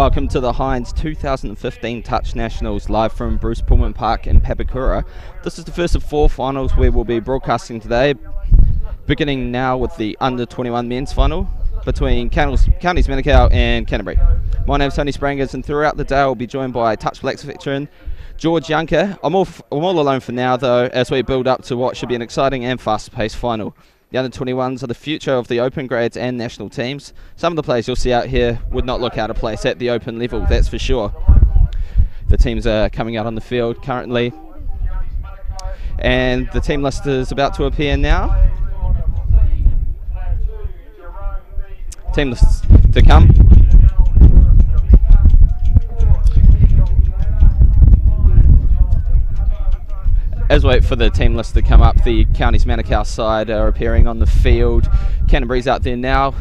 Welcome to the HYNDS 2015 Touch Nationals live from Bruce Pullman Park in Papakura. This is the first of 4 finals we will be broadcasting today, beginning now with the under-21 men's final between Counties Manukau and Canterbury. My name is Tony Sprangers, and throughout the day I'll be joined by Touch Blacks veteran George Junker. I'm all alone for now though, as we build up to what should be an exciting and fast-paced final. The under-21s are the future of the open grades and national teams. Some of the players you'll see out here would not look out of place at the open level, that's for sure. The teams are coming out on the field currently, and the team list is about to appear now. Team list to come. As we wait for the team list to come up, the Counties Manukau side are appearing on the field. Canterbury's out there now.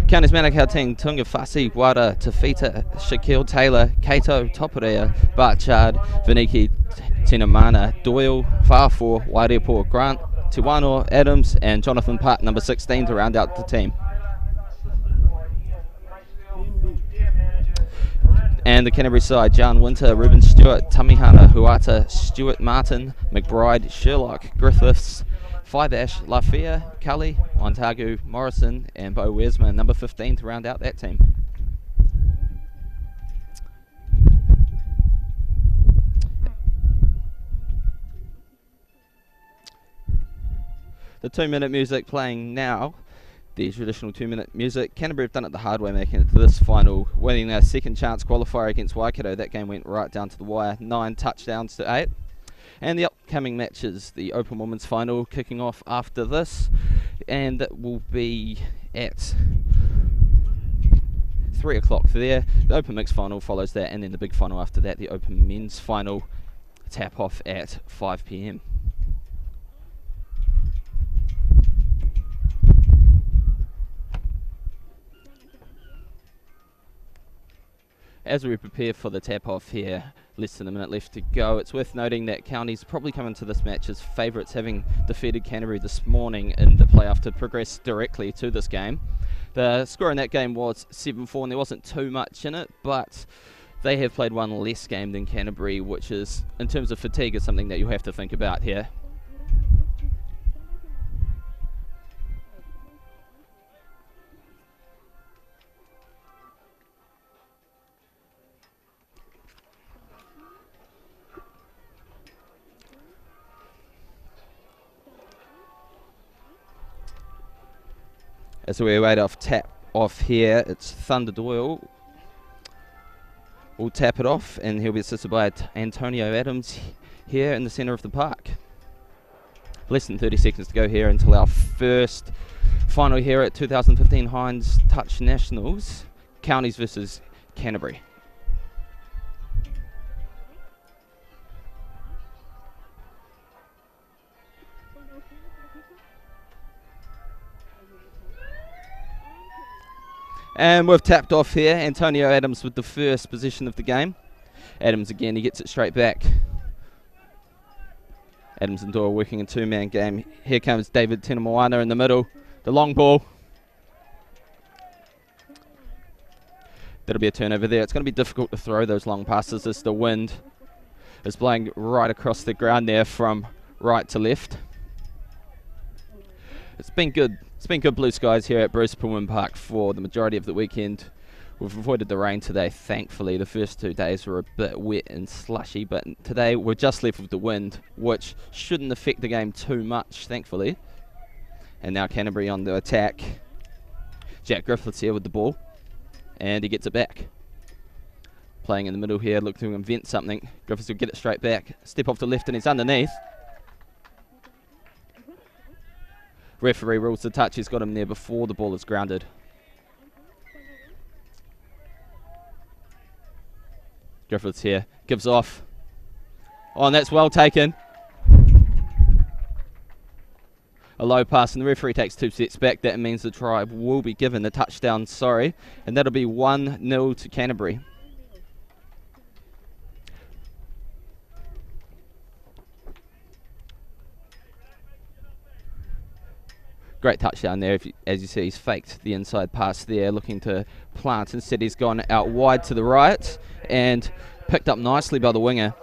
Counties Manukau team: Tunga Fasi, Wada, Tafita, Shaquille Taylor, Kato, Topurea, Barchard, Viniki, Tinamana, Doyle, Farfor, Wairepo, Grant, Tiwano, Adams and Jonathan Park, number 16, to round out the team. And the Canterbury side: John Winter, Ruben Stewart, Tamihana, Huata, Stuart Martin, McBride, Sherlock, Griffiths, Five-Ash, Lafia, Cully, Montagu, Morrison and Bo Wesman, number 15, to round out that team. The 2-minute music playing now. The traditional 2-minute music. Canterbury have done it the hard way, making it to this final, winning their second chance qualifier against Waikato. That game went right down to the wire, 9 touchdowns to 8. And the upcoming matches: the Open Women's Final kicking off after this, and that will be at 3 o'clock there. The Open Mixed Final follows that, and then the big final after that, the Open Men's Final, tap off at 5 p.m. As we prepare for the tap-off here, less than a minute left to go, it's worth noting that Counties probably come into this match as favourites, having defeated Canterbury this morning in the playoff to progress directly to this game. The score in that game was 7-4, and there wasn't too much in it, but they have played one less game than Canterbury, which is, in terms of fatigue, is something that you have to think about here. As we wait off tap off here, it's Thunder Doyle. We'll tap it off, and he'll be assisted by Antonio Adams here in the centre of the park. Less than 30 seconds to go here until our first final here at 2015 HYNDS Touch Nationals, Counties versus Canterbury. And we've tapped off here. Antonio Adams with the first possession of the game. Adams again, he gets it straight back. Adams and Doyle working a 2-man game. Here comes David Tenamawana in the middle. The long ball. That'll be a turnover there. It's going to be difficult to throw those long passes as the wind is blowing right across the ground there from right to left. It's been good. It's been good blue skies here at Bruce Pullman Park for the majority of the weekend. We've avoided the rain today, thankfully. The first 2 days were a bit wet and slushy, but today we're just left with the wind, which shouldn't affect the game too much, thankfully. And now Canterbury on the attack. Jack Griffiths here with the ball, and he gets it back. Playing in the middle here, looking to invent something. Griffiths will get it straight back. Step off to left, and he's underneath. Referee rules the touch. He's got him there before the ball is grounded. Griffiths here, gives off. Oh, and that's well taken. A low pass, and the referee takes 2 steps back. That means the try will be given, the touchdown, sorry. And that'll be 1-0 to Canterbury. Great touchdown there. As you see, he's faked the inside pass there, looking to plant. Instead, he's gone out wide to the right and picked up nicely by the winger.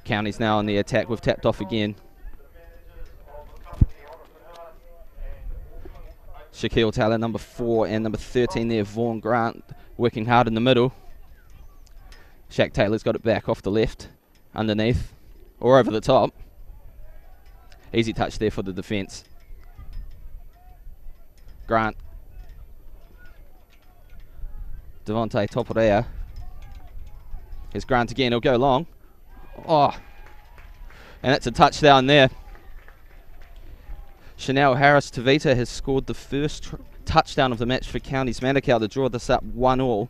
County's now on the attack. We've tapped off again. Shaquille Taylor, number 4, and number 13 there, Vaughan Grant, working hard in the middle. Shaq Taylor's got it back off the left, underneath, or over the top. Easy touch there for the defence. Grant. Devontae Toporea. Here's Grant again, he'll go long. Oh, and that's a touchdown there. Chanel Harris Tavita has scored the first touchdown of the match for Counties Manukau to draw this up 1-1.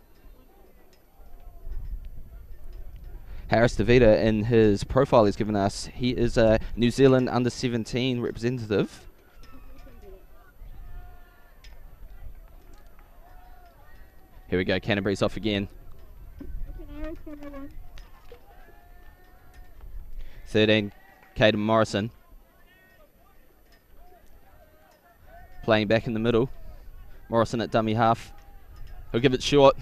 Harris Tavita, in his profile he's given us, he is a New Zealand under-17 representative. Here we go, Canterbury's off again. 13, Caden Morrison. Playing back in the middle. Morrison at dummy half. He'll give it short.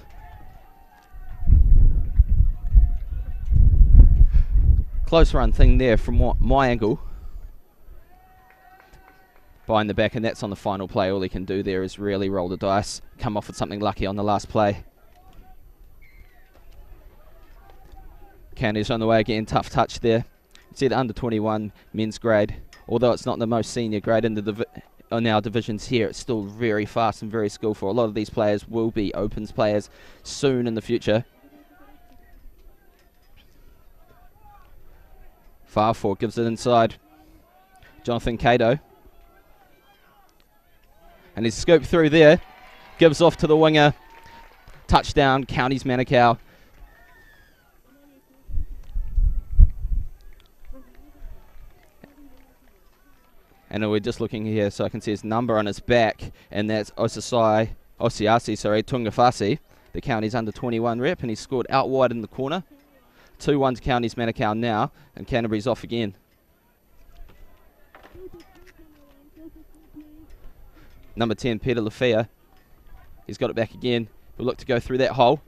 Close run thing there from my angle. Behind the back, and that's on the final play. All he can do there is really roll the dice, come off with something lucky on the last play. County's on the way again, tough touch there. See the under 21 men's grade. Although it's not the most senior grade in our divisions here, it's still very fast and very skillful. A lot of these players will be Opens players soon in the future. Farford gives it inside. Jonathan Cato. And he's scooped through there. Gives off to the winger. Touchdown, Counties Manukau. And we're just looking here so I can see his number on his back, and that's Osiasi Tungafasi, the Counties under 21 rep, and he scored out wide in the corner. 2-1 to Counties Manukau now, and Canterbury's off again. Number 10, Peter Lafia. He's got it back again. We'll look to go through that hole.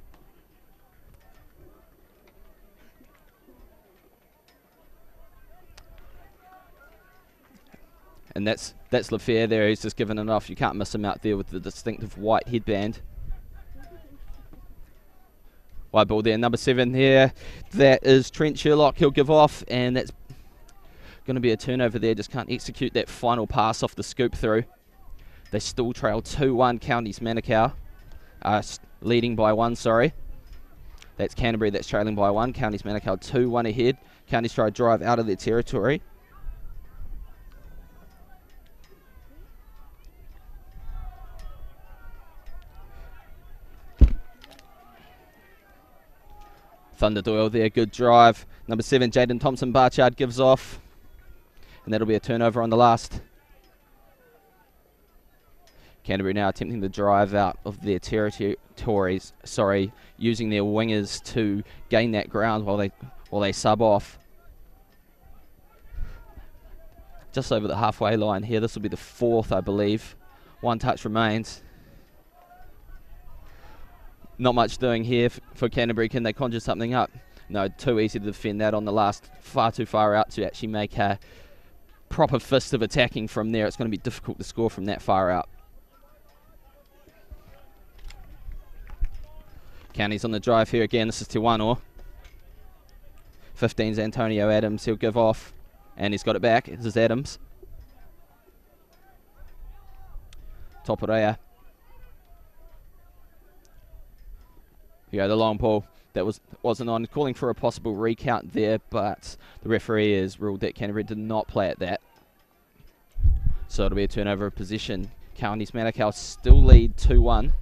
And that's Lafia there. He's just given it off. You can't miss him out there with the distinctive white headband. Wide ball there. Number 7 here. That is Trent Sherlock. He'll give off, and that's going to be a turnover there. Just can't execute that final pass off the scoop through. They still trail 2-1 Counties Manukau. Leading by 1, sorry. That's Canterbury that's trailing by 1. Counties Manukau 2-1 ahead. Counties try to drive out of their territory. Thunder Doyle there, good drive. Number 7, Jaden Thompson Barchard gives off. And that'll be a turnover on the last. Canterbury now attempting to drive out of their territories, using their wingers to gain that ground while they sub off. Just over the halfway line here. This will be the 4th, I believe. 1 touch remains. Not much doing here for Canterbury. Can they conjure something up? No, too easy to defend that on the last. Far too far out to actually make a proper fist of attacking from there. It's going to be difficult to score from that far out. County's on the drive here again. This is Te Wanoa. 15's Antonio Adams. He'll give off, and he's got it back. This is Adams. Toporea. Here, the long ball that wasn't on. Calling for a possible recount there, but the referee has ruled that Canterbury did not play at that. So it'll be a turnover of possession. Counties Manukau still lead 2-1.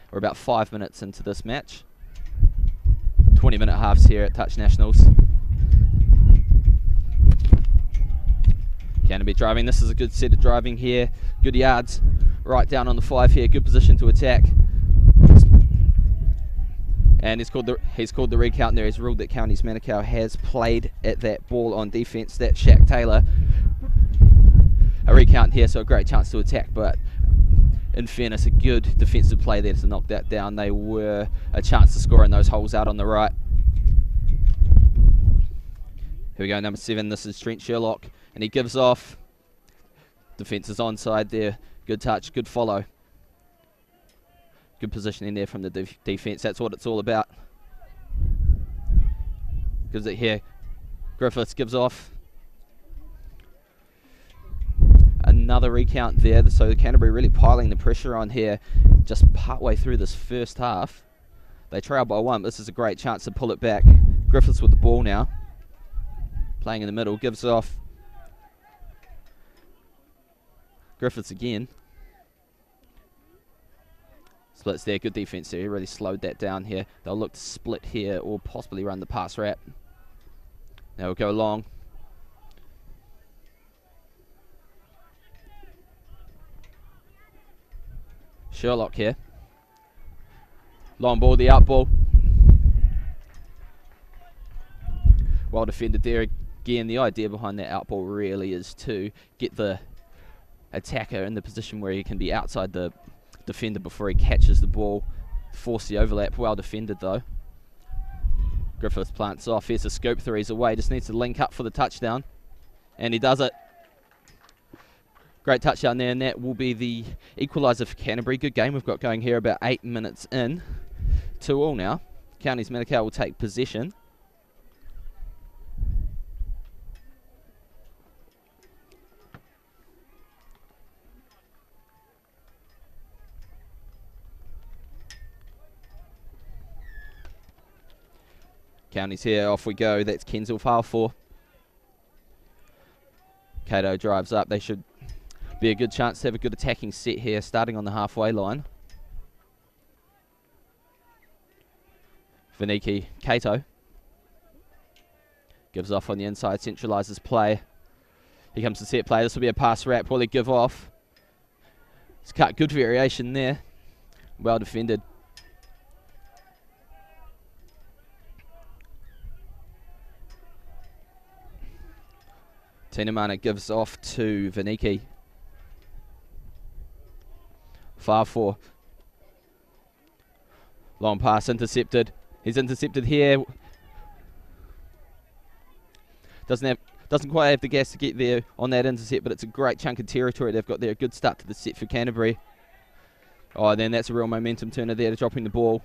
We're about 5 minutes into this match. 20-minute halves here at Touch Nationals. Canterbury driving. This is a good set of driving here. Good yards. Right down on the 5 here. Good position to attack. And he's called the recount there. He's ruled that Counties Manukau has played at that ball on defence. That's Shaq Taylor. A recount here, so a great chance to attack, but in fairness, a good defensive play there to knock that down. They were a chance to score in those holes out on the right. Here we go, number 7. This is Trent Sherlock, and he gives off. Defence is onside there. Good touch, good follow. Good positioning there from the defence. That's what it's all about. Gives it here. Griffiths gives off. Another recount there. So Canterbury really piling the pressure on here just partway through this first half. They trail by 1. This is a great chance to pull it back. Griffiths with the ball now. Playing in the middle. Gives off. Griffiths again. Splits there, good defence there. He really slowed that down here. They'll look to split here or possibly run the pass wrap. Now we'll go long. Sherlock here. Long ball, the out ball. Well defended there again. The idea behind that out ball really is to get the attacker in the position where he can be outside the defender before he catches the ball, force the overlap. Well defended though. Griffiths plants off. Here's a scoop 3. He's away. Just needs to link up for the touchdown, and he does it. Great touchdown there, and that will be the equalizer for Canterbury. Good game we've got going here. About 8 minutes in. 2-2 now. Counties Manukau will take possession. Counties here, off we go. That's Kensal file 4. Cato drives up. They should be a good chance to have a good attacking set here, starting on the halfway line. Vaniki, Cato. Gives off on the inside, centralises play. Here comes the set play. This will be a pass wrap. Will he give off? It's cut. Good variation there. Well defended. Tinamana gives off to Vaniki. 5-4. Long pass intercepted. He's intercepted here. Doesn't quite have the gas to get there on that intercept, but it's a great chunk of territory they've got there. A good start to the set for Canterbury. Oh, then that's a real momentum turner there to dropping the ball.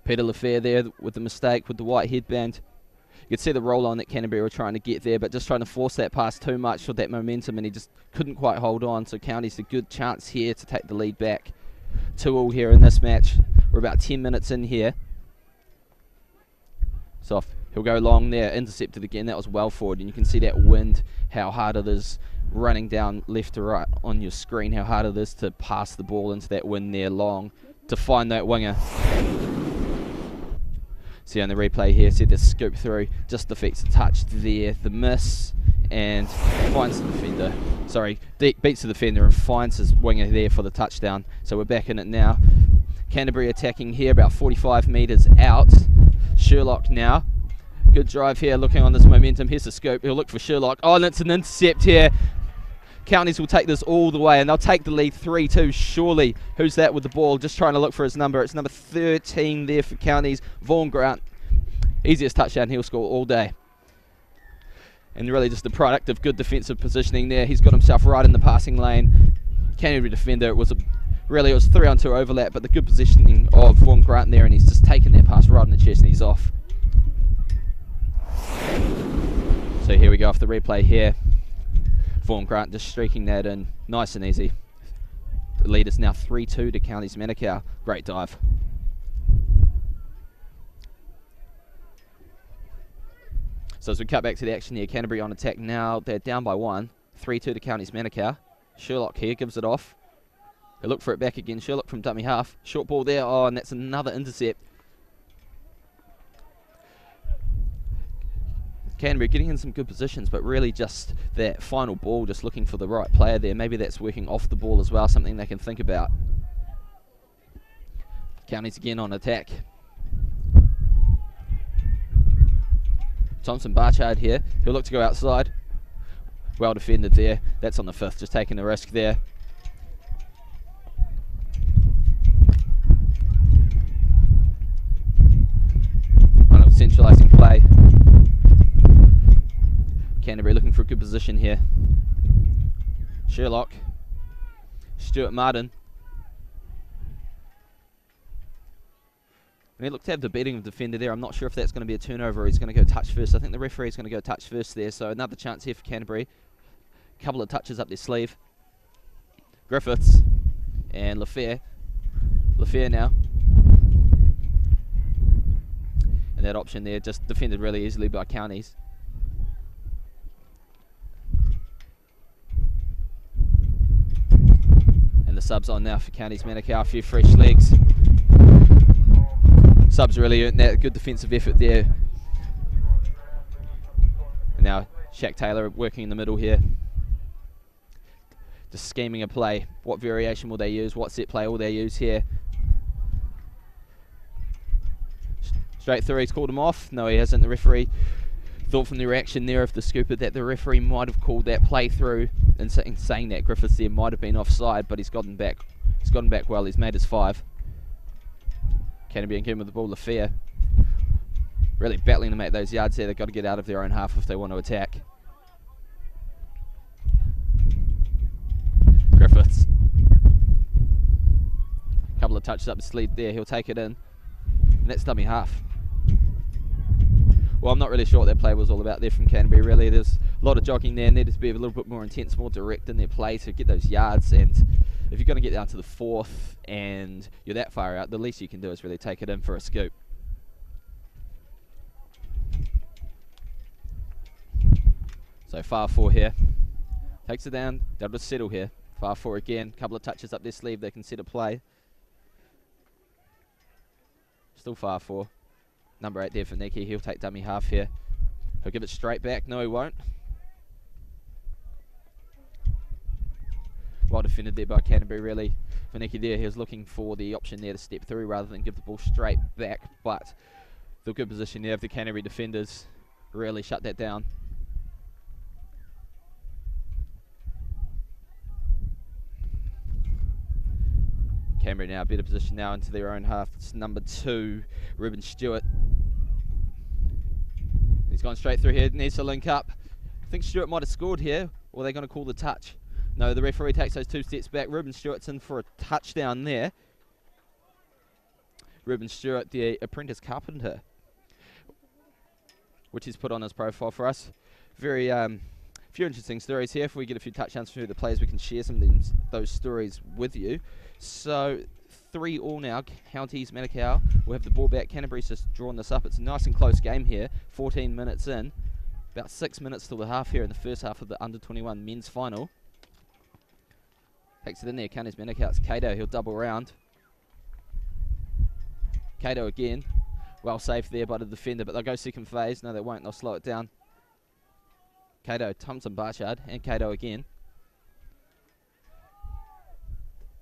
Peter Lafair there with the mistake with the white headband. You could see the roll on that Canterbury were trying to get there, but just trying to force that pass too much with that momentum, and he just couldn't quite hold on. So Counties a good chance here to take the lead back. 2-2 here in this match. We're about 10 minutes in here. So he'll go long there, intercepted again. That was well forward, and you can see that wind, how hard it is running down left to right on your screen, how hard it is to pass the ball into that wind there long to find that winger. See on the replay here, see the scoop through, just defeats the touch there, the miss, and finds the defender. Sorry, beats the defender and finds his winger there for the touchdown. So we're back in it now. Canterbury attacking here, about 45 metres out. Sherlock now. Good drive here, looking on this momentum. Here's the scoop. He'll look for Sherlock. Oh, and it's an intercept here. Counties will take this all the way, and they'll take the lead 3-2, surely. Who's that with the ball? Just trying to look for his number. It's number 13 there for Counties. Vaughan Grant. Easiest touchdown he'll score all day. And really just the product of good defensive positioning there. He's got himself right in the passing lane. Canterbury defender, it was 3-on-2 overlap, but the good positioning of Vaughan Grant there, and he's just taken that pass right in the chest and he's off. So here we go off the replay here. Vaughan Grant just streaking that in nice and easy. The lead is now 3-2 to Counties Manukau. Great dive. So as we cut back to the action here, Canterbury on attack now. They're down by 1. 3-2 to Counties Manukau. Sherlock here gives it off. They look for it back again. Sherlock from dummy half. Short ball there. Oh, and that's another intercept. Canterbury getting in some good positions, but really just that final ball, just looking for the right player there. Maybe that's working off the ball as well, something they can think about. Counties again on attack. Thompson Barchard here. He'll look to go outside. Well defended there. That's on the 5th, just taking a risk there. Centralising play. Canterbury looking for a good position here. Sherlock. Stuart Martin. And he looked to have the beating of the defender there. I'm not sure if that's going to be a turnover or he's going to go touch first. I think the referee is going to go touch first there. So another chance here for Canterbury. Couple of touches up their sleeve. Griffiths and LaFair. LaFair now. And that option there just defended really easily by Counties. And the subs on now for Counties. Manukau, a few fresh legs. Subs really earned that good defensive effort there. And now Shaq Taylor working in the middle here. Just scheming a play. What variation will they use? What set play will they use here? Straight through, he's called him off. No, he hasn't. The referee thought from the reaction there of the scooper that the referee might have called that play through and saying that Griffiths there might have been offside, but he's gotten back. He's gotten back well. He's made his 5. Canterbury again with the ball. LaFair really battling to make those yards there. They've got to get out of their own half if they want to attack. Griffiths. Couple of touches up the sleeve there. He'll take it in. And that's dummy half. Well, I'm not really sure what that play was all about there from Canterbury, really. There's a lot of jogging there. Needed to be a little bit more intense, more direct in their play to get those yards. And if you're going to get down to the 4th and you're that far out, the least you can do is really take it in for a scoop. So far 4 here. Takes it down. They'll just settle here. Far 4 again. Couple of touches up their sleeve. They can set a play. Still far 4. Number 8 there for Nicky. He'll take dummy half here. He'll give it straight back. No, he won't. Well defended there by Canterbury, really. For Nicky there, he was looking for the option there to step through rather than give the ball straight back. But the good position there of the Canterbury defenders really shut that down. Canberra now better position now into their own half. It's number 2, Ruben Stewart. He's gone straight through here, needs to link up. I think Stewart might have scored here, or are they going to call the touch? No, the referee takes those 2 steps back. Ruben Stewart's in for a touchdown there. Ruben Stewart, the apprentice carpenter, which he's put on his profile for us. Very few interesting stories here. If we get a few touchdowns from the players, we can share some of those stories with you. So 3-3 now. Counties, Manukau will have the ball back. Canterbury's just drawn this up. It's a nice and close game here. 14 minutes in. About 6 minutes till the half here in the first half of the under-21 men's final. Takes it in there. Counties, Manukau. It's Cato. He'll double round. Cato again. Well saved there by the defender, but they'll go second phase. No, they won't. They'll slow it down. Cato, Thompson Barchard, and Cato again.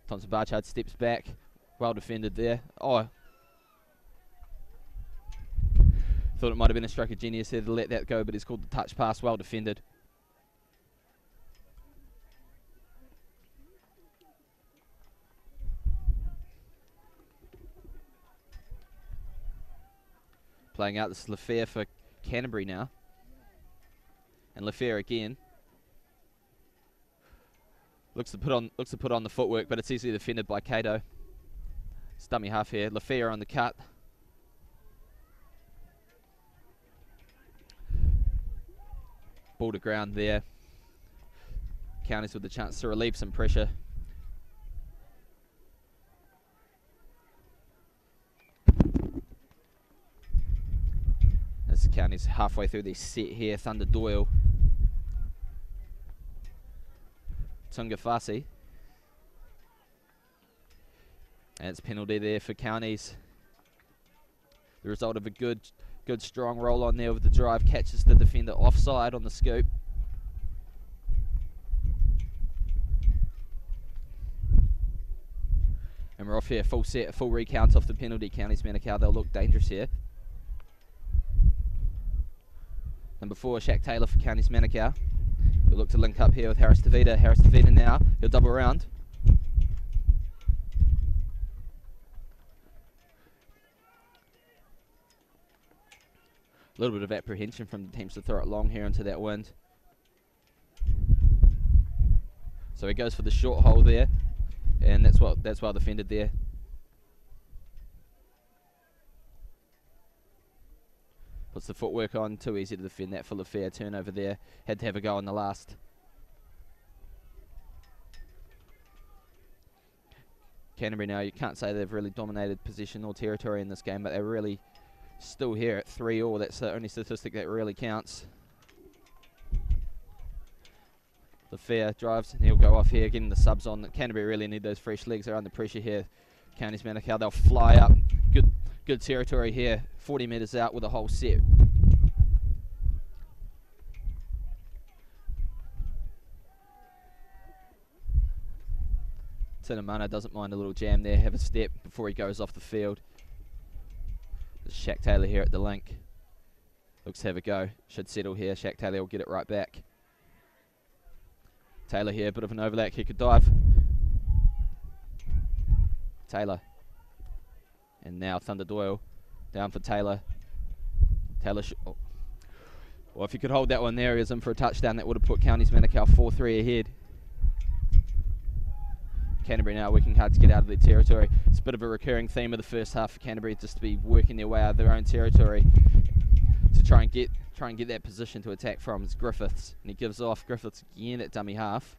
Thompson Barchard steps back. Well defended there. Oh. Thought it might have been a stroke of genius there to let that go, but it's called the touch pass. Well defended. Playing out, this is LaFair for Canterbury now. And LaFair again. Looks to put on the footwork, but it's easily defended by Cato. It's dummy half here. LaFair on the cut. Ball to ground there. Counties with the chance to relieve some pressure. As the Counties halfway through this set here, Thunder Doyle. Tungafasi. And it's penalty there for Counties. The result of a good strong roll on there with the drive. Catches the defender offside on the scoop. And And we're off here, full set, full recount off the penalty. Counties Manukau, they'll look dangerous here. Number 4, Shaq Taylor for Counties Manukau. He'll look to link up here with Harris DeVita. Harris DeVita now, he'll double around. A little bit of apprehension from the teams to throw it long here into that wind. So he goes for the short hole there, and that's well defended there. Puts the footwork on, too easy to defend that full of fair turnover there. Had to have a go on the last. Canterbury now, you can't say they've really dominated position or territory in this game, but they're really still here at 3-all. That's the only statistic that really counts. The fair drives, and he'll go off here, getting the subs on. Canterbury really need those fresh legs. They're under pressure here. Counties Manukau, they'll fly up. Good territory here. 40 metres out with a whole set. Tinamana doesn't mind a little jam there. Have a step before he goes off the field. There's Shaq Taylor here at the link. Looks to have a go. Should settle here. Shaq Taylor will get it right back. Taylor here, a bit of an overlap. He could dive. Taylor. And now Thunder Doyle down for Taylor. Taylor, oh. Well, if he could hold that one there, he was in for a touchdown. That would have put Counties Manukau 4-3 ahead. Canterbury now working hard to get out of their territory. It's a bit of a recurring theme of the first half for Canterbury, just to be working their way out of their own territory to try and get that position to attack from. It's Griffiths, and he gives off. Griffiths again at dummy half.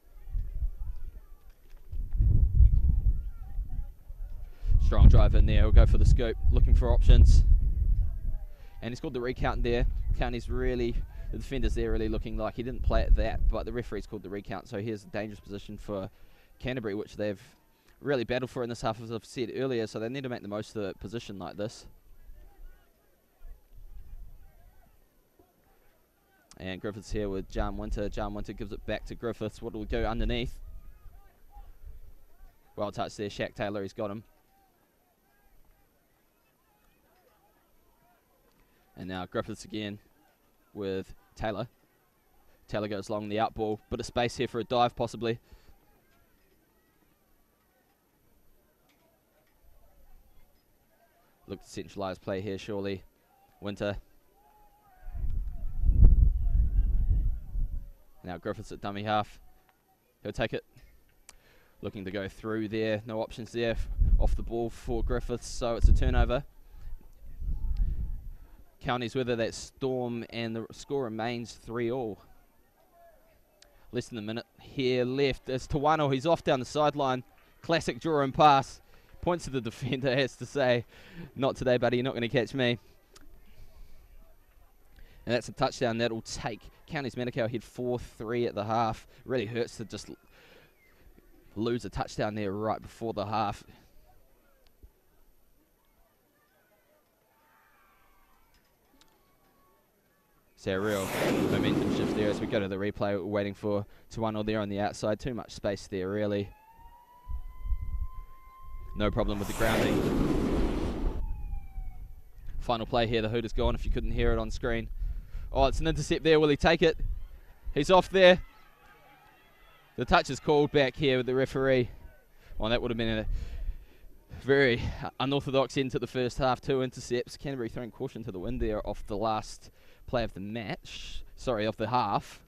Strong drive in there. He'll go for the scoop, looking for options. And he's called the recount there. Counties really, the defenders there really looking like he didn't play at that, but the referee's called the recount. So here's a dangerous position for Canterbury, which they've really battled for in this half, as I've said earlier. So they need to make the most of a position like this. And Griffiths here with John Winter. John Winter gives it back to Griffiths. What will go underneath? Well touched there. Shaq Taylor, he's got him. And now Griffiths again with Taylor. Taylor goes long the out ball. Bit of space here for a dive possibly. Look to centralise play here surely. Winter. Now Griffiths at dummy half. He'll take it. Looking to go through there. No options there. Off the ball for Griffiths, so it's a turnover. Counties with that storm, and the score remains 3-all. Less than a minute here left. It's Tawano. He's off down the sideline. Classic draw and pass. Points to the defender, has to say, not today, buddy. You're not going to catch me. And that's a touchdown. That'll take Counties Manukau ahead 4-3 at the half. Really hurts to just lose a touchdown there right before the half. So a real momentum shift there as we go to the replay. We're waiting for Tawano there on the outside. Too much space there, really. No problem with the grounding. Final play here. The hoot is gone if you couldn't hear it on screen. Oh, it's an intercept there. Will he take it? He's off there. The touch is called back here with the referee. Well, that would have been a very unorthodox end to the first half. 2 intercepts. Canterbury throwing caution to the wind there off the last play of the match. Sorry, of the half.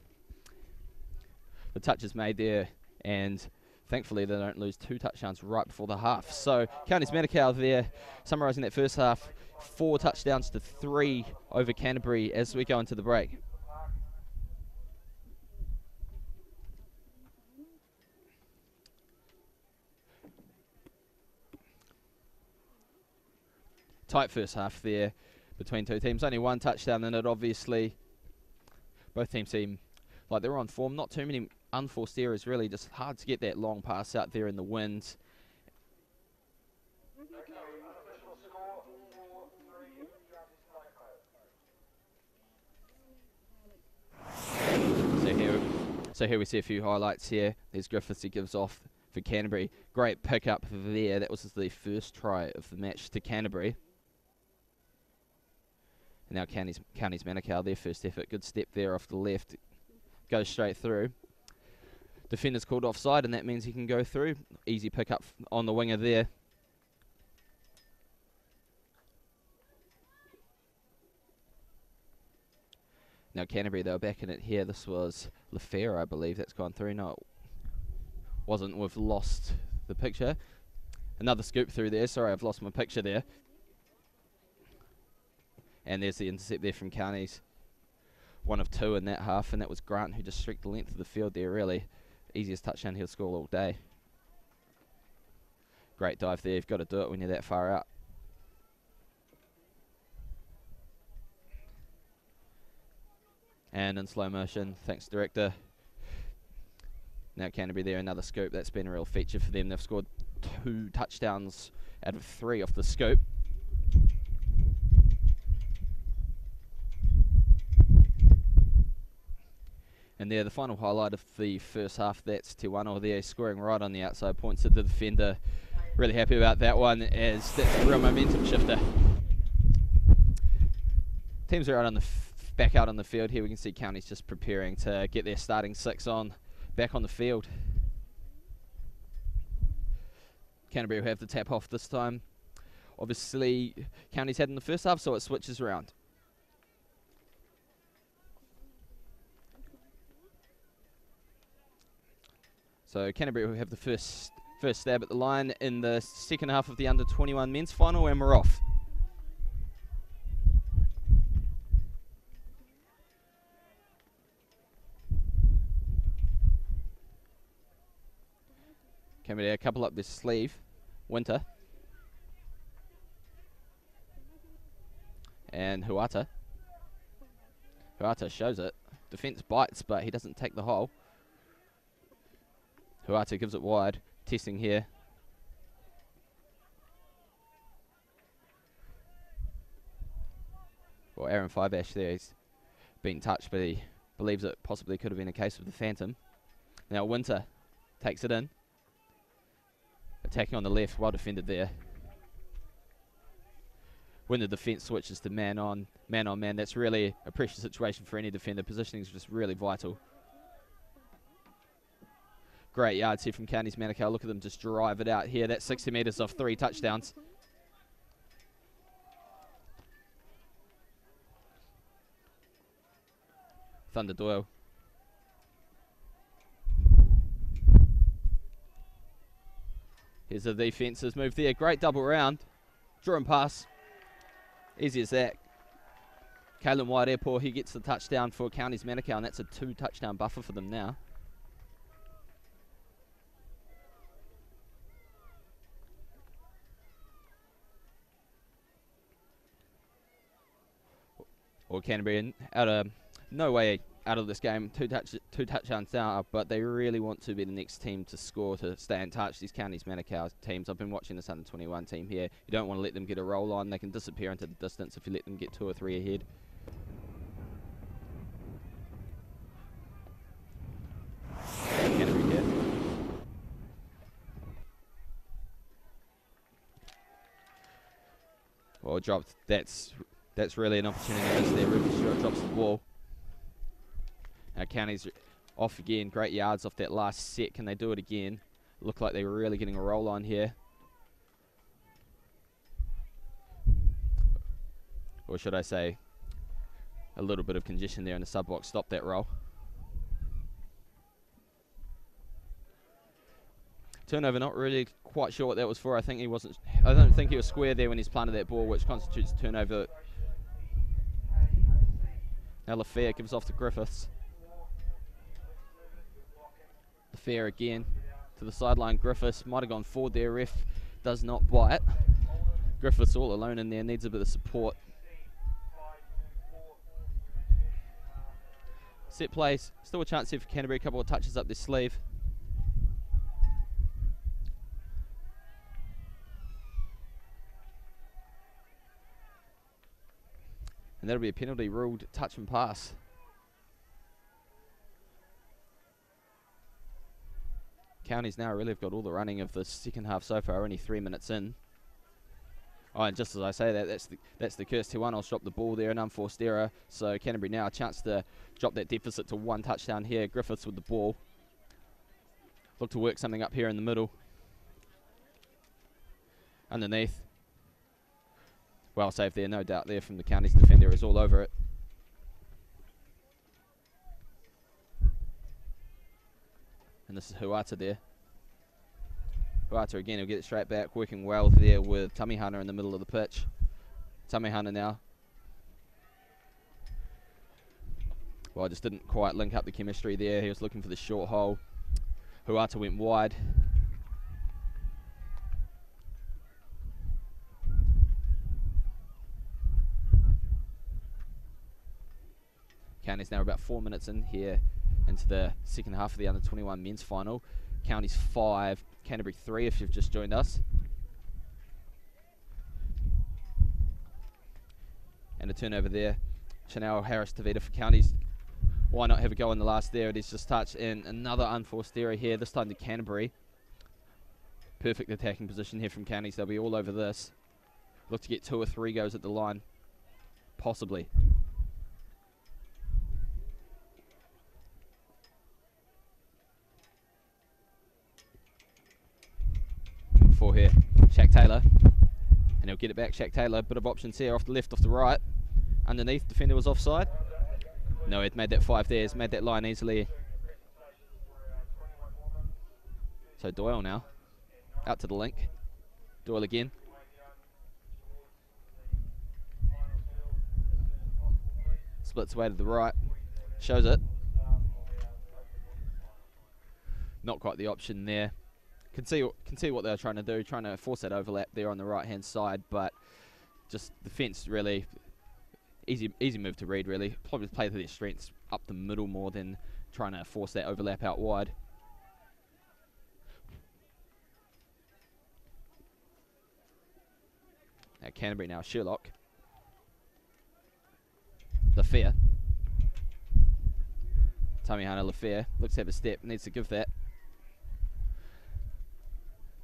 The touch is made there, and thankfully they don't lose 2 touchdowns right before the half. So Counties Manukau there, summarising that first half, 4 touchdowns to 3 over Canterbury as we go into the break. Tight first half there between 2 teams. Only 1 touchdown in it, obviously. Both teams seem like they're on form. Not too many unforced errors, really. Just hard to get that long pass out there in the wind. So here we see a few highlights here. There's Griffiths, he gives off for Canterbury. Great pick up there. That was the first try of the match to Canterbury. And now Counties Manukau, their first effort. Good step there off the left. Goes straight through. Defender's called offside, and that means he can go through. Easy pick up on the winger there. Now Canterbury, they were back in it here. This was Lefebvre, I believe, that's gone through. No, it wasn't. We've lost the picture. Another scoop through there. Sorry, I've lost my picture there. And there's the intercept there from Counties. 1 of 2 in that half, and that was Grant who just streaked the length of the field there, really. Easiest touchdown he'll score all day. Great dive there. You've got to do it when you're that far out. And in slow motion, thanks director. Now Canterbury there, another scoop. That's been a real feature for them. They've scored 2 touchdowns out of 3 off the scoop. And there, the final highlight of the first half, that's Tiwano there, scoring right on the outside, points to the defender. Really happy about that one, as that's a real momentum shifter. Teams are out on the back out on the field here. We can see Counties just preparing to get their starting 6 on, back on the field. Canterbury will have the tap off this time. Obviously, Counties had in the first half, so it switches around. So Canterbury will have the first stab at the line in the second half of the under-21 men's final, and we're off. Canterbury a couple up their sleeve. Winter. And Huata. Huata shows it. Defence bites, but he doesn't take the hole. Huata gives it wide. Testing here. Well, Aaron Fibash there, he's been touched, but he believes it possibly could have been a case of the Phantom. Now Winter takes it in. Attacking on the left, well defended there. When the defence switches to man on man, that's really a pressure situation for any defender. Positioning is just really vital. Great yards here from Counties Manukau. Look at them just drive it out here. That's 60 metres off 3 touchdowns. Thunder Doyle. Here's the defence's move there. Great double round. Draw and pass. Easy as that. Kalen White Airport, he gets the touchdown for Counties Manukau, and that's a 2 touchdown buffer for them now. Or Canterbury out of no way out of this game. Two touchdowns now, but they really want to be the next team to score to stay in touch. These Counties Manukau teams, I've been watching this under-21 team here. You don't want to let them get a roll on. They can disappear into the distance if you let them get 2 or 3 ahead. Canterbury here. Well, dropped. That's really an opportunity there. Rupert Stewart drops the ball. Now Counties off again. Great yards off that last set. Can they do it again? Look like they were really getting a roll on here. Or should I say, a little bit of congestion there in the sub-box. Stop that roll. Turnover, not really quite sure what that was for. I don't think he was square there when he's planted that ball, which constitutes a turnover. Now Lefebvre gives off to Griffiths. Lefebvre again to the sideline. Griffiths might have gone forward there. Ref does not bite. Griffiths all alone in there, needs a bit of support. Set plays, still a chance here for Canterbury. A couple of touches up their sleeve. And that'll be a penalty ruled touch and pass. Counties now really have got all the running of the second half so far, only 3 minutes in. Oh, and just as I say that, that's the curse. Te-Wano's dropped the ball there, an unforced error. So Canterbury now a chance to drop that deficit to 1 touchdown here. Griffiths with the ball. Look to work something up here in the middle. Underneath. Well saved there, no doubt there from the Counties defender, is all over it. And this is Huata there. Huata again, he'll get it straight back, working well there with Tamihana in the middle of the pitch. Tamihana now. Well, just didn't quite link up the chemistry there. He was looking for the short hole. Huata went wide. Counties now about 4 minutes in here into the second half of the under-21 men's final. Counties 5, Canterbury 3 if you've just joined us. And a turnover there. Chanel Harris Tavita for Counties. Why not have a go in the last there? It is just touched in. Another unforced error here, this time to Canterbury. Perfect attacking position here from Counties. They'll be all over this. Look to get 2 or 3 goes at the line. Possibly. 4 here. Shaq Taylor. And he'll get it back. Shaq Taylor. Bit of options here. Off the left, off the right. Underneath. Defender was offside. No, he'd made that 5 there. He's made that line easily. So Doyle now. Out to the link. Doyle again. Splits away to the right. Shows it. Not quite the option there. Can see what they're trying to do, trying to force that overlap there on the right hand side, but just the fence really easy move to read really. Probably play to their strengths up the middle more than trying to force that overlap out wide. Now Canterbury now, Sherlock. LaFair. Tamihana LaFair looks to have a step, needs to give that.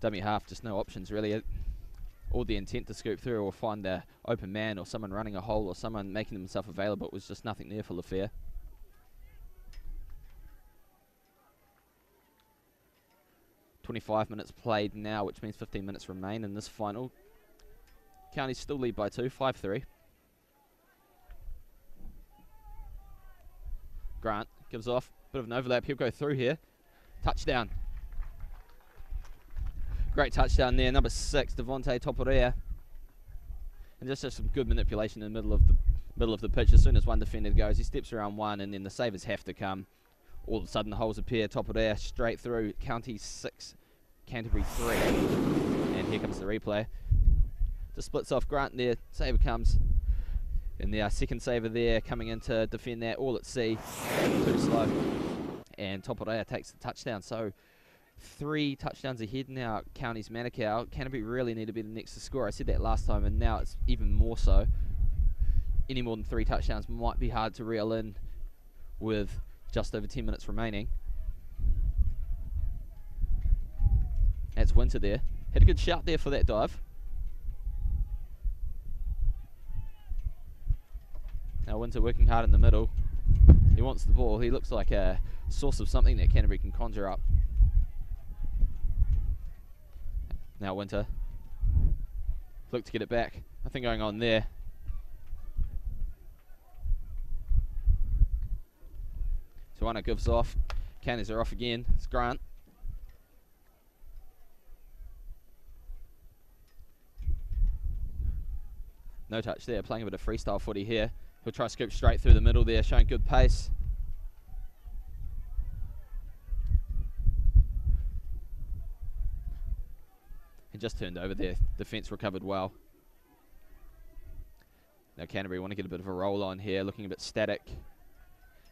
Dummy half, just no options really. All the intent to scoop through or find the open man or someone running a hole or someone making himself available. It was just nothing there for LaFair. .25 minutes played now, which means 15 minutes remain in this final. Counties still lead by 2, 5-3. Grant gives off, bit of an overlap, he'll go through here. Touchdown. Great touchdown there, number 6, Devontae Toporea. And just some good manipulation in the middle of the pitch. As soon as one defender goes, he steps around one, and then the savers have to come. All of a sudden, the holes appear. Toporea straight through. County 6, Canterbury 3. And here comes the replay. Just splits off Grant there. Saver comes. And the second saver there coming in to defend that. All at sea. Too slow. And Toporea takes the touchdown. So 3 touchdowns ahead now, Counties Manukau. Canterbury really need to be the next to score. I said that last time, and now it's even more so. Any more than 3 touchdowns might be hard to reel in with just over 10 minutes remaining. That's Winter there. Had a good shout there for that dive. Now Winter working hard in the middle. He wants the ball. He looks like a source of something that Canterbury can conjure up. Now Winter. Look to get it back. Nothing going on there. Te-Wano gives off. Counties are off again. It's Grant. No touch there. Playing a bit of freestyle footy here. He'll try to scoop straight through the middle there, showing good pace. He just turned over there. Defence recovered well. Now Canterbury want to get a bit of a roll on here, looking a bit static.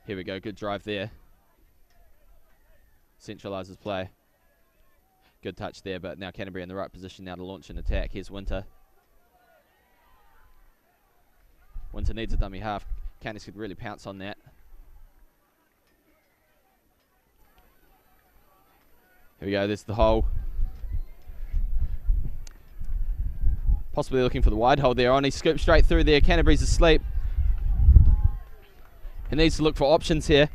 Here we go, good drive there. Centralises play. Good touch there, but now Canterbury in the right position now to launch an attack. Here's Winter. Winter needs a dummy half. Counties could really pounce on that. Here we go, there's the hole. Possibly looking for the wide hole there on. He scoops straight through there. Canterbury's asleep. He needs to look for options here.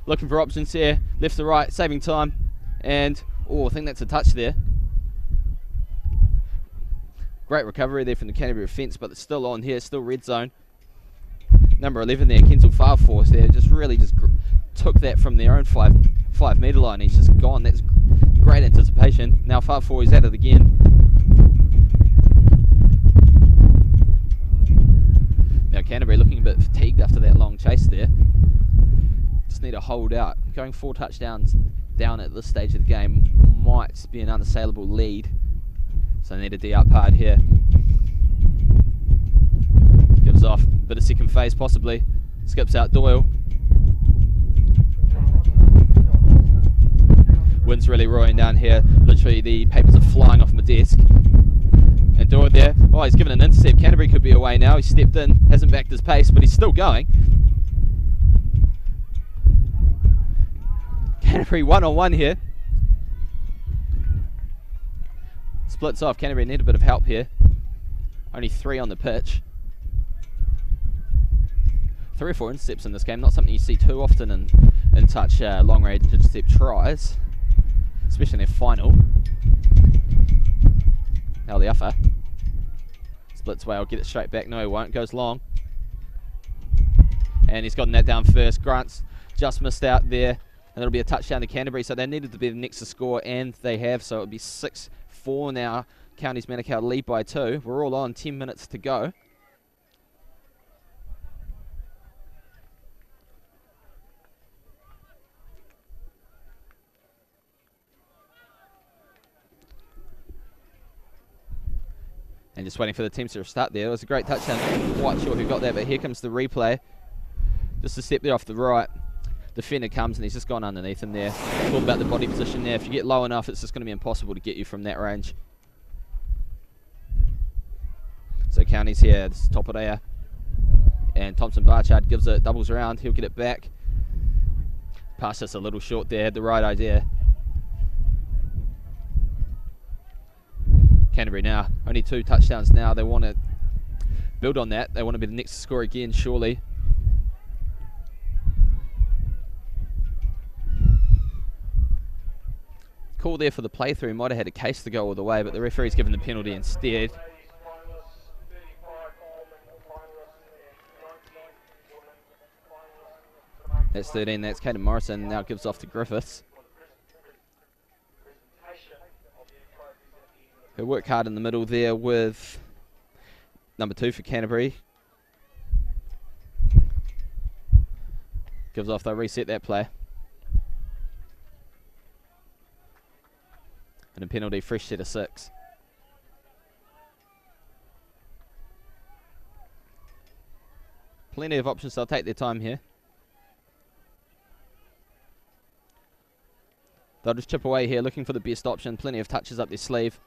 Looking for options here. Left to right, saving time. And, oh, I think that's a touch there. Great recovery there from the Canterbury defence, but it's still on here. Still red zone. Number 11 there, Kensal Farforce there. Just really took that from their own 5 metre line. He's just gone. That's great anticipation. Now Farforce is at it again. Now Canterbury looking a bit fatigued after that long chase there. Just need to hold out. Going 4 touchdowns down at this stage of the game might be an unassailable lead. So they need to D up hard here. Gives off. Bit of second phase possibly. Skips out Doyle. Wind's really roaring down here. Literally the papers are flying off my desk. And Doyle there. Oh, he's given an intercept. Canterbury could be away now. He stepped in. Hasn't backed his pace, but he's still going. Canterbury 1-on-1 here. Splits off. Canterbury need a bit of help here. Only 3 on the pitch. 3 or 4 intercepts in this game. Not something you see too often in such long range intercept tries. Especially in their final. Now the offer. Splits away. I'll get it straight back. No, he won't. Goes long. And he's gotten that down first. Grant's just missed out there. And it'll be a touchdown to Canterbury. So they needed to be the next to score, and they have. So it'll be 6-4 now. Counties Manukau lead by 2. We're all on. 10 minutes to go. And just waiting for the teams to start there. It was a great touchdown. I'm not quite sure who got that, but here comes the replay. Just a step there off the right. Defender comes and he's just gone underneath him there. It's all about the body position there. If you get low enough, it's just going to be impossible to get you from that range. So Counties here, this is top of there. And Thompson Barchard gives it, doubles around. He'll get it back. Pass just a little short there. The right idea. Canterbury now, only 2 touchdowns now. They want to build on that. They want to be the next to score again, surely. Call there for the playthrough. He might have had a case to go all the way, but the referee's given the penalty instead. That's 13. That's Caden Morrison. Now gives off to Griffiths. He'll work hard in the middle there with number 2 for Canterbury. Gives off, they'll reset that play. And a penalty, fresh set of 6. Plenty of options, they'll take their time here. They'll just chip away here, looking for the best option. Plenty of touches up their sleeve.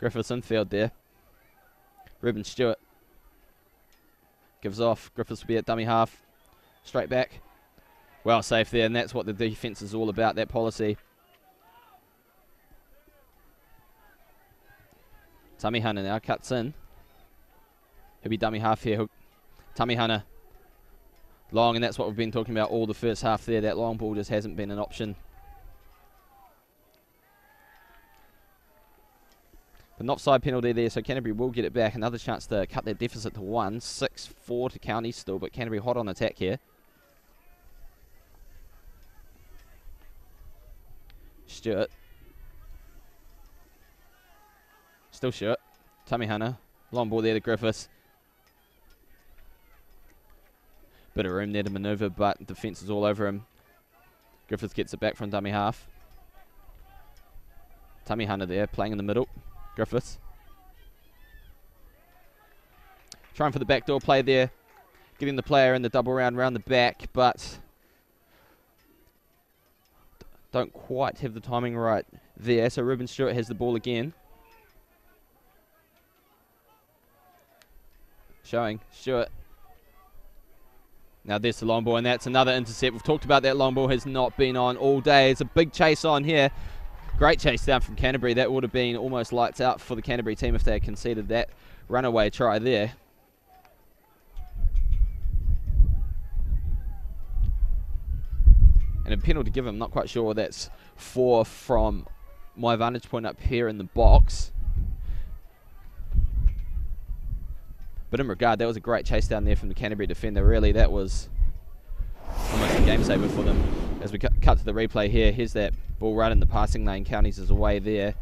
Griffiths infield there. Ruben Stewart gives off. Griffiths will be at dummy half. Straight back. Well safe there, and that's what the defence is all about, that policy. Tummy Hunter now cuts in. He'll be dummy half here. Tummy Hunter long, and that's what we've been talking about all the first half there. That long ball just hasn't been an option. But an offside penalty there, so Canterbury will get it back. Another chance to cut their deficit to 1. 6-4 to Counties still, but Canterbury hot on attack here. Stewart. Still Stewart. Tummy Hunter. Long ball there to Griffiths. Bit of room there to manoeuvre, but defence is all over him. Griffiths gets it back from dummy half. Tummy Hunter there, playing in the middle. Griffiths. Trying for the backdoor play there. Getting the player in the double round the back, but don't quite have the timing right there. So Ruben Stewart has the ball again. Showing Stewart. Now there's the long ball, and that's another intercept. We've talked about that long ball has not been on all day. It's a big chase on here. Great chase down from Canterbury. That would have been almost lights out for the Canterbury team if they had conceded that runaway try there. And a penalty given. I'm not quite sure that's for from my vantage point up here in the box. But in regard, that was a great chase down there from the Canterbury defender. Really, that was almost a game saver for them. As we cut to the replay here, here's that ball right in the passing lane. Counties is away there.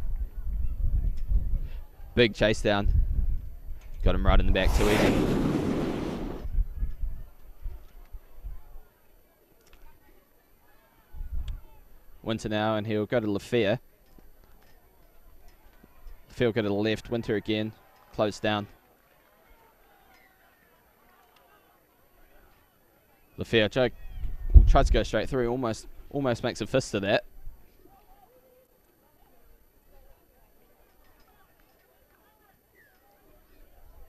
Big chase down. Got him right in the back too easy. Winter now, and he'll go to Lafayette. Lafayette will go to the left. Winter again. Close down. Lafayette tries to go straight through. Almost makes a fist of that.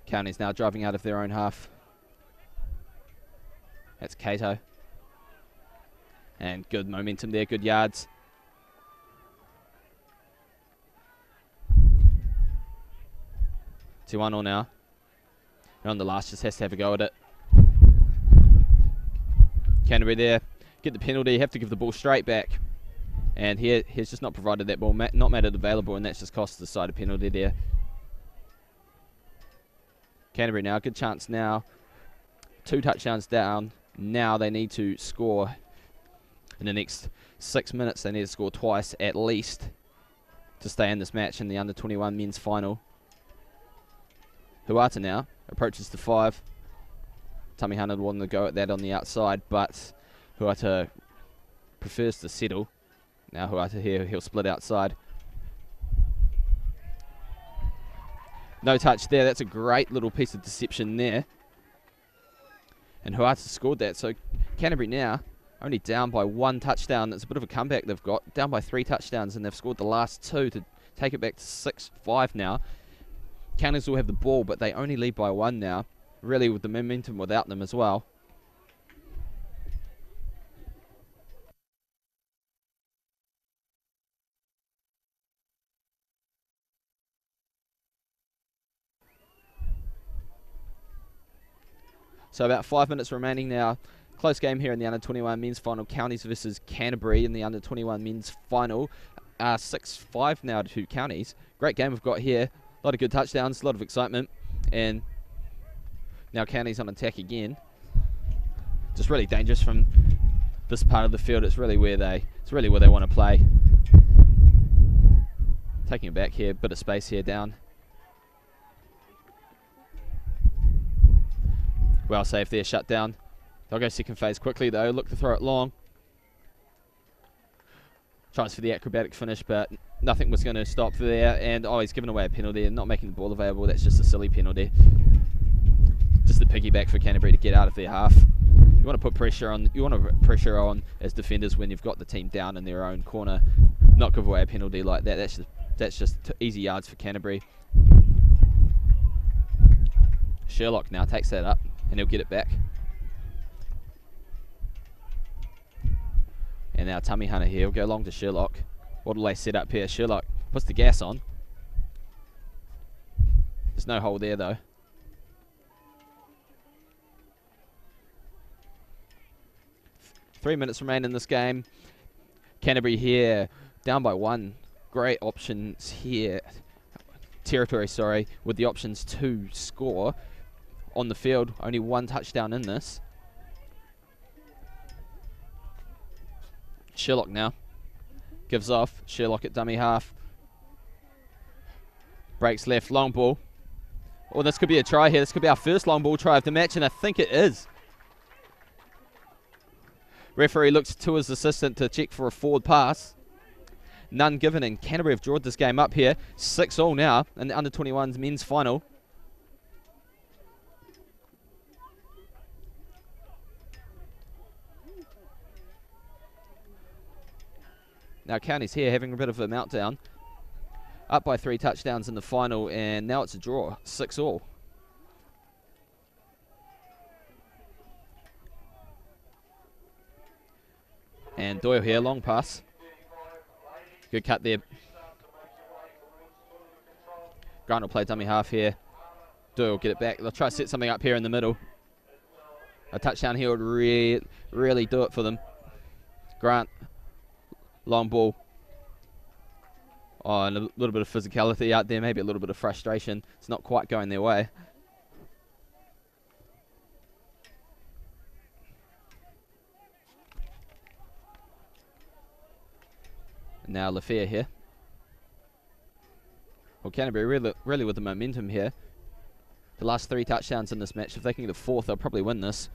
County's now driving out of their own half. That's Cato. And good momentum there, good yards. Two 1-0 now. And on the last, just has to have a go at it. Canterbury there, get the penalty, have to give the ball straight back. And here, he's just not provided that ball, not made it available, and that's just cost the side a penalty there. Canterbury now, good chance now. 2 touchdowns down. Now they need to score in the next 6 minutes. They need to score twice at least to stay in this match in the under-21 men's final. Huata now approaches the 5. Tamihana wanted to go at that on the outside, but Huata prefers to settle. Now Huata here, he'll split outside. No touch there. That's a great little piece of deception there. And Huata scored that. So Canterbury now only down by 1 touchdown. It's a bit of a comeback they've got. Down by 3 touchdowns, and they've scored the last 2 to take it back to 6-5 now. Counties will have the ball, but they only lead by 1 now. Really with the momentum without them as well. So about 5 minutes remaining now. Close game here in the under-21 men's final. Counties versus Canterbury in the under-21 men's final. 6-5 now to Counties. Great game we've got here. A lot of good touchdowns, a lot of excitement. And now Counties on attack again. Just really dangerous from this part of the field. It's really where they want to play. Taking it back here, bit of space here down. Well safe there, shut down. They'll go second phase quickly though, look to throw it long. Tries for the acrobatic finish, but nothing was going to stop there. And he's given away a penalty and not making the ball available. That's just a silly penalty. Just the piggyback for Canterbury to get out of their half. You want to put pressure on. You want to put pressure on as defenders when you've got the team down in their own corner. Not give away a penalty like that. That's just easy yards for Canterbury. Sherlock now takes that up and he'll get it back. And now Tamihana here will go along to Sherlock. What will they set up here? Sherlock puts the gas on. There's no hole there though. Three minutes remain in this game. Canterbury here down by 1. Great options here. Territory, sorry, with the options to score on the field. Only 1 touchdown in this. Sherlock now gives off. Sherlock at dummy half. Breaks left, long ball. Oh, this could be a try here. This could be our first long ball try of the match, and I think it is. Referee looks to his assistant to check for a forward pass. None given, and Canterbury have drawn this game up here. 6-all now in the under-21s men's final. Now Counties here having a bit of a meltdown. Up by 3 touchdowns in the final, and now it's a draw. 6-all. And Doyle here, long pass. Good cut there. Grant will play dummy half here. Doyle will get it back. They'll try to set something up here in the middle. A touchdown here would really do it for them. Grant, long ball. Oh, and a little bit of physicality out there, maybe a little bit of frustration. It's not quite going their way. Now Lafayette here. Well, Canterbury really with the momentum here. The last 3 touchdowns in this match. If they can get a 4th, they'll probably win this.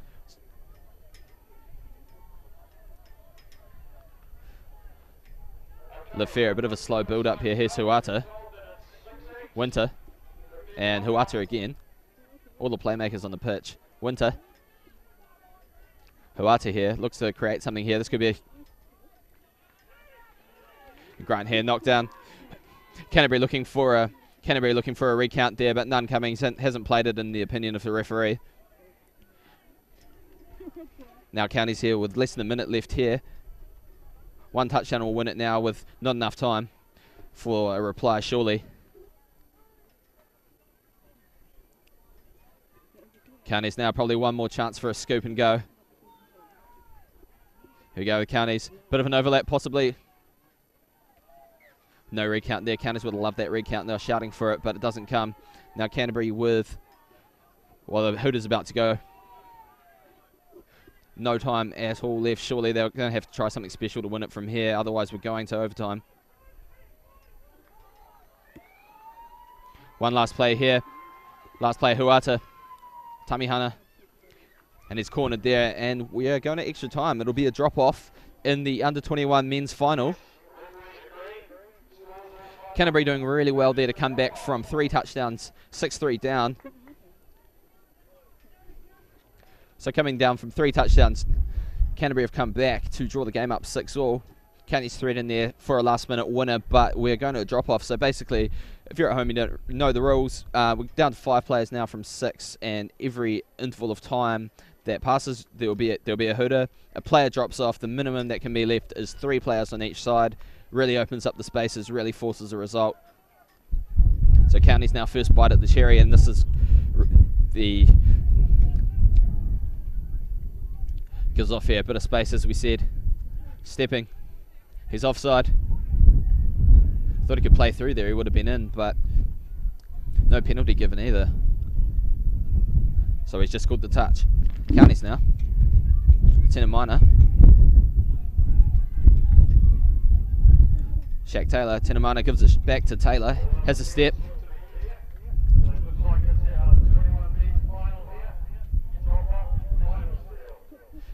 Lafayette, a bit of a slow build up here. Here's Huata. Winter. And Huata again. All the playmakers on the pitch. Winter. Huata here. Looks to create something here. This could be a Grant here, knocked down. Canterbury looking for a recount there, but none coming. Hasn't played it in the opinion of the referee. Now Counties here with less than a minute left here. 1 touchdown will win it now with not enough time for a reply, surely. Counties now probably one more chance for a scoop and go. Here we go with Counties. Bit of an overlap possibly. No recount there. Counties would have loved that recount. They were shouting for it, but it doesn't come. Now Canterbury with, well, the Hooters about to go. No time at all left. Surely they're going to have to try something special to win it from here. Otherwise, we're going to overtime. One last play here. Last play, Huata. Tamihana. And he's cornered there. And we are going to extra time. It'll be a drop-off in the under-21 men's final. Canterbury doing really well there to come back from 3 touchdowns, 6-3 down. So coming down from 3 touchdowns, Canterbury have come back to draw the game up 6-all. County's thread in there for a last-minute winner, but we're going to a drop-off. So basically, if you're at home, you don't know the rules. We're down to 5 players now from 6, and every interval of time that passes, there'll be a hooter. A player drops off. The minimum that can be left is 3 players on each side. Really opens up the spaces, really forces a result. So County's now first bite at the cherry, and this is the gives off here a bit of space, as we said. Stepping. He's offside. Thought he could play through there, he would have been in, but no penalty given either. So he's just called the touch. Counties now. Tena Minor. Shaq Taylor. Tena Minor gives it back to Taylor. Has a step.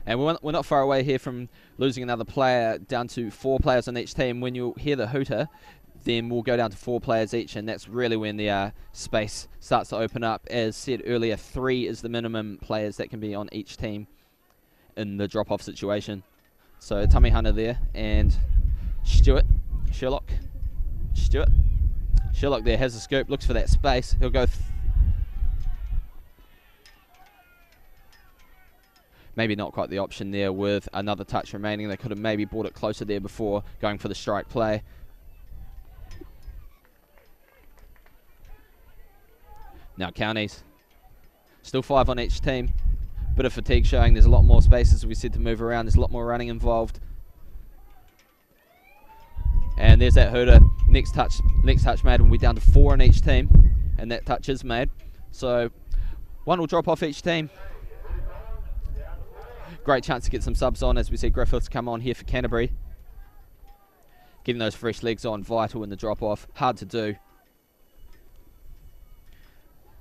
And we're not far away here from losing another player, down to 4 players on each team. When you hear the hooter, then we'll go down to 4 players each, and that's really when the space starts to open up. As said earlier, 3 is the minimum players that can be on each team in the drop-off situation. So Tamihana there, and Sherlock there has a scoop, looks for that space. He'll go maybe not quite the option there with another touch remaining. They could have maybe brought it closer there before going for the strike play. Now Counties, still 5 on each team. Bit of fatigue showing. There's a lot more spaces, as we said, to move around. There's a lot more running involved. And there's that hooter. Next touch made, and we're down to 4 on each team, and that touch is made. So 1 will drop off each team. Great chance to get some subs on, as we see Griffiths come on here for Canterbury. Getting those fresh legs on, vital in the drop-off. Hard to do.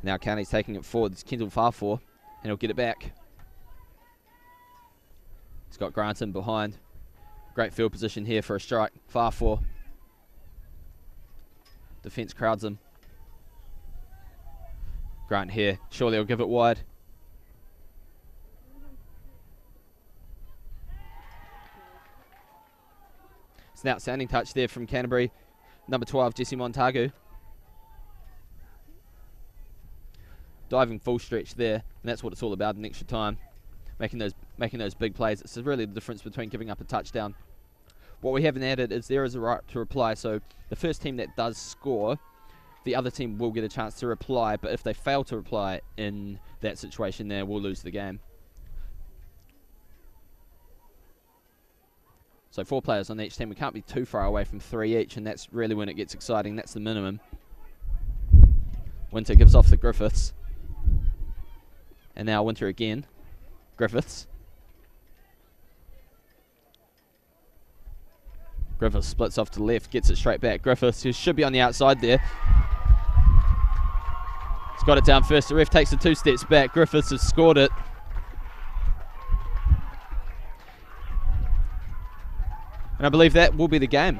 Now County's taking it forward. It's Kendall Farfor, and he'll get it back. He's got Grant in behind. Great field position here for a strike. Farfor. Defence crowds him. Grant here. Surely he'll give it wide. It's an outstanding touch there from Canterbury. Number 12, Jesse Montagu. Diving full stretch there, and that's what it's all about in extra time. Making those making those big plays. It's really the difference between giving up a touchdown. What we haven't added is there is a right to reply, so the first team that does score, the other team will get a chance to reply, but if they fail to reply in that situation there, we'll lose the game. So 4 players on each team. We can't be too far away from 3 each, and that's really when it gets exciting. That's the minimum. Winter gives off the Griffiths. And now Winter again. Griffiths. Griffiths splits off to the left, gets it straight back. Griffiths, who should be on the outside there. He's got it down first. The ref takes it 2 steps back. Griffiths has scored it. And I believe that will be the game.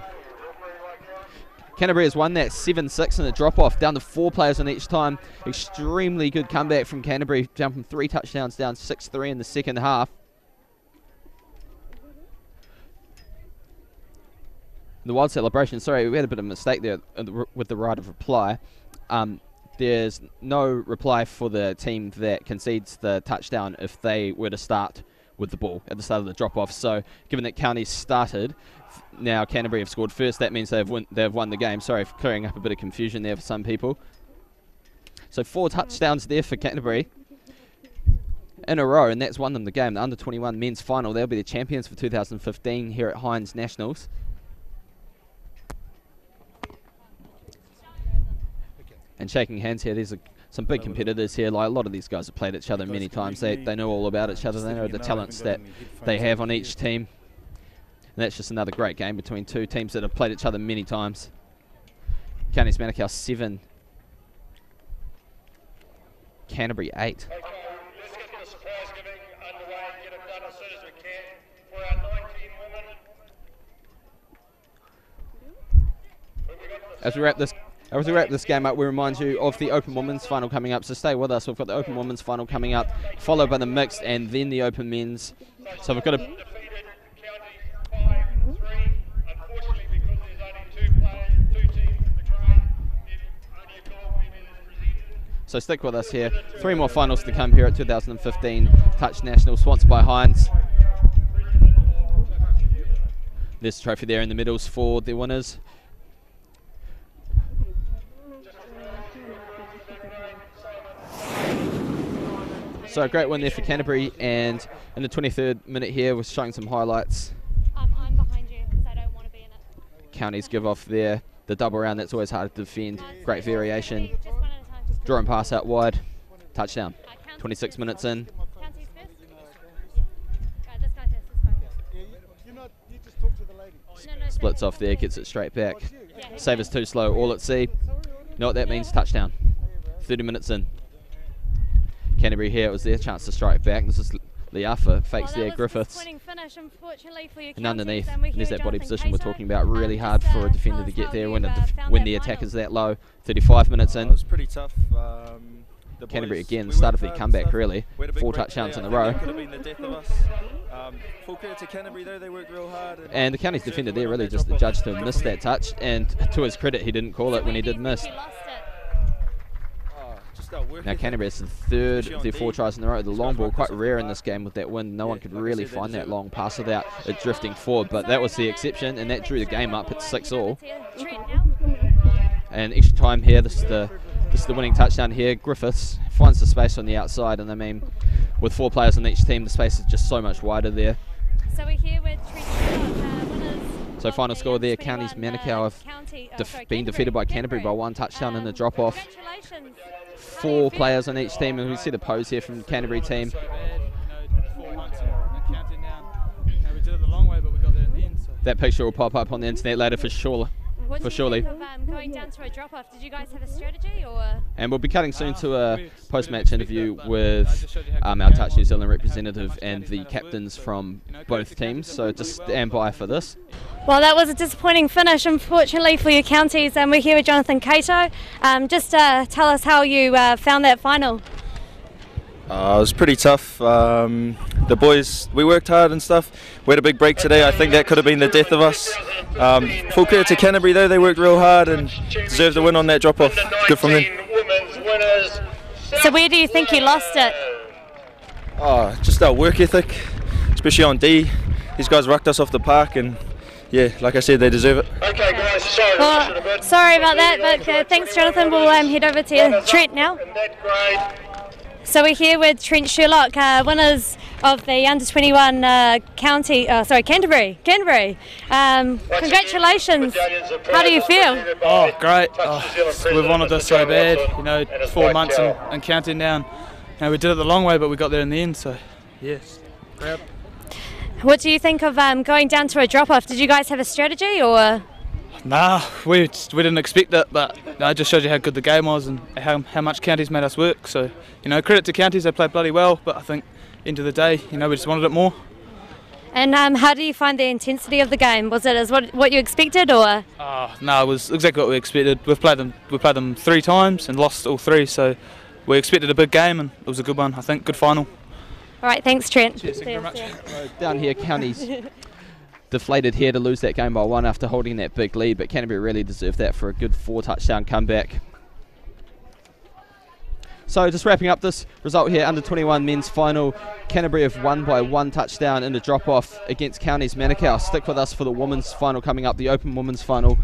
Canterbury has won that 7-6 in a drop-off, down to 4 players on each time. Extremely good comeback from Canterbury, down from 3 touchdowns down 6-3 in the second half. The wild celebration, sorry, we had a bit of a mistake there with the right of reply. There's no reply for the team that concedes the touchdown if they were to start with the ball at the start of the drop-off. So given that Counties started, now Canterbury have scored first, that means they've won the game. Sorry for clearing up a bit of confusion there for some people. So 4 touchdowns there for Canterbury in a row, and that's won them the game. The under-21 men's final, they'll be the champions for 2015 here at HYNDS Nationals. And shaking hands here, there's some big competitors here. Like a lot of these guys have played each other many times. They know all about each other. They know the talents that they have on each team. And that's just another great game between 2 teams that have played each other many times. Counties Manukau 7. Canterbury 8. Okay, let's get the surprise giving underway and get it done as soon as we can for our 19 women. As we wrap this game up, we remind you of the Open Women's Final coming up, so stay with us. We've got the Open Women's Final coming up, followed by the Mixed, and then the Open Men's. So we've got a... Defeated Counties 5-3. Unfortunately, because there's only 2 teams in the grade, only a gold women is presented. So stick with us here. 3 more finals to come here at 2015 Touch National, sponsored by HYNDS. There's a trophy there in the middles for the winners. So a great win there for Canterbury, and in the 23rd minute here we're showing some highlights. I'm behind you because I don't want to be in it. Counties give off there the double round, that's always hard to defend. Great variation. Just one at a time. Just Draw and pass out wide. Touchdown. 26 minutes in. Counties first? Yeah. This guy first, this guy first. You just talk to the lady. No, Splits off there, gets it straight back. Yeah, Save is too slow, all at sea. You know what that means? Touchdown. 30 minutes in. Canterbury here, it was their chance to strike back. This is Liafa, fakes there, Griffiths. Finish, unfortunately, for your And underneath, and there's that body Jonathan position we're Cato. talking about. Really hard Just, for a defender tell to us get how there you, when found when that the final. attack is that low. 35 minutes It in. was pretty tough. The Canterbury boys, again, we the start worked of their hard and comeback stuff. really. We had a big 4 break touchdowns today. in a I row. think that could have been the death of us. Full credit to Canterbury though, they worked real hard. And the Counties defender there really just the judge to have missed that touch, and to his credit he didn't call it when he did miss. You lost it. Now Canterbury is the 3rd of their 4 tries in a row. The long ball quite rare in this game with that wind. No one could really find that long pass without it drifting forward, but that was the exception, and that drew the game up at 6-all. And extra time here. This is the winning touchdown here. Griffiths finds the space on the outside, and I mean, with 4 players on each team, the space is just so much wider there. So we're here with winners. So final score there, Counties Manukau have been defeated by Canterbury by 1 touchdown in the drop-off. Congratulations. 4 players on each team, and we see the pose here from the Canterbury team. So bad, 4 months and counting down. We did it the long way, but we got there in the end. So. That picture will pop up on the internet later for sure. What For did surely. you think of going down to a drop-off? Did you guys have a strategy, or? And we'll be cutting soon to a post-match interview with our Touch New Zealand representative and the captains from both teams, so just stand by for this. Well, that was a disappointing finish, unfortunately, for your Counties, and we're here with Jonathan Cato. Just tell us how you found that final. It was pretty tough. The boys, we worked hard and stuff. We had a big break today. I think that could have been the death of us. Full credit to Canterbury though, they worked real hard and deserved the win on that drop-off. Good from them. So where do you think you lost it? Just our work ethic. especially on D. These guys rucked us off the park, and yeah, like I said, they deserve it. Okay, guys, sorry. Well, sorry about that, but thanks, Jonathan. We'll head over to Trent now. In that grade, So we're here with Trent Sherlock, winners of the Under-21 Canterbury. Congratulations. How do you feel? Oh, great. We've wanted this so bad, you know, 4 months and counting down. You know, we did it the long way, but we got there in the end, so yes, proud. What do you think of going down to a drop-off? Did you guys have a strategy, or...? Nah, we didn't expect it, but it just shows you how good the game was and how much counties made us work. So, you know, credit to counties, they played bloody well, but I think end of the day, you know, we just wanted it more. And how do you find the intensity of the game? Was it as what you expected, or...? No, it was exactly what we expected. We played them 3 times and lost all 3, so we expected a big game, and it was a good one, I think. Good final. All right, thanks, Trent. Cheers, thank you very much. Down here, Counties deflated here to lose that game by 1 after holding that big lead, but Canterbury really deserved that for a good 4-touchdown comeback. So just wrapping up this result here, Under-21 men's final, Canterbury have won by 1 touchdown in the drop-off against Counties Manukau. Stick with us for the women's final coming up, the Open Women's Final,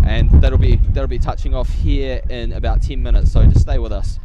and that'll be touching off here in about 10 minutes, so just stay with us.